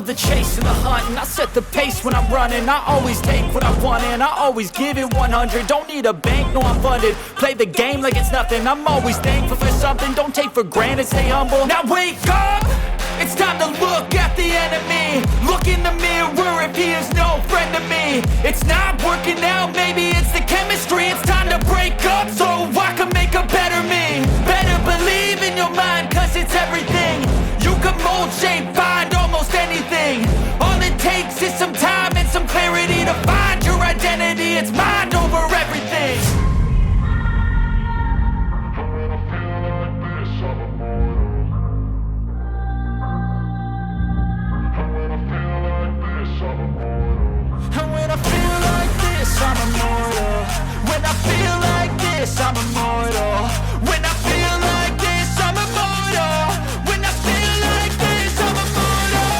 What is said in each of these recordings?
the chase and the hunt, and I set the pace when I'm running. I always take what I want and I always give it 100. Don't need a bank, no I'm funded. Play the game like it's nothing. I'm always thankful for something. Don't take for granted, stay humble. Now wake up! It's time to look at the enemy. Look in the mirror if he is no friend to me. It's not working out, maybe it's the chemistry. It's time to break up so I can make a better me. Better believe in your mind, cause it's everything. You can mold, shape, find almost anything. All it takes is some time and some clarity to find your identity. It's mind over everything. And when I feel like this, I'm immortal. When I feel like this, I'm immortal. When I feel like this, I'm immortal. When I feel like this, I'm immortal.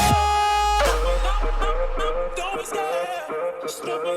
Don't be scared. Just don't be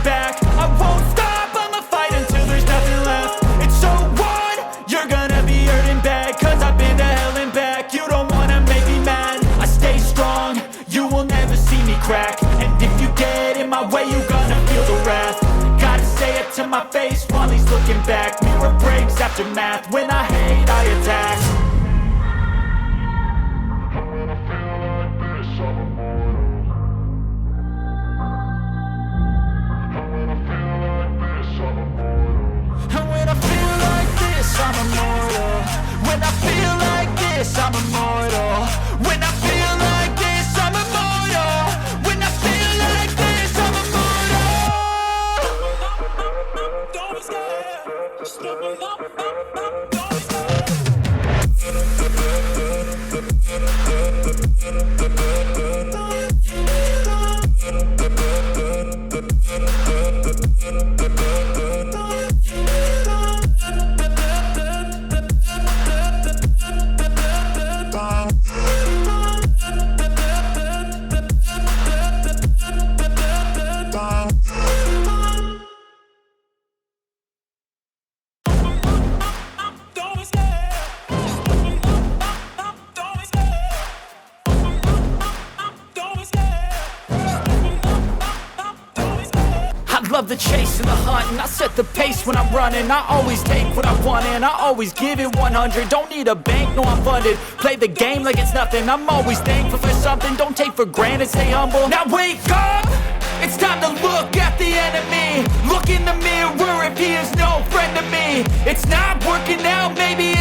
back. I won't stop, I'ma fight until there's nothing left. It's so on, you're gonna be hurting bad, cause I've been to hell and back. You don't wanna make me mad, I stay strong, you will never see me crack. And if you get in my way, you gonna feel the wrath. Gotta say it to my face while he's looking back. Mirror breaks after math, when I hate I attack. I'm immortal. When I feel like this, I'm immortal. When I feel like this, I'm immortal. When I feel like this, I'm immortal. Don't be scared. Just don't be love the chase and the hunt, and I set the pace when I'm running. I always take what I want and I always give it 100. Don't need a bank, no I'm funded. Play the game like it's nothing. I'm always thankful for something. Don't take for granted, stay humble. Now wake up! It's time to look at the enemy. Look in the mirror if he is no friend to me. It's not working out, maybe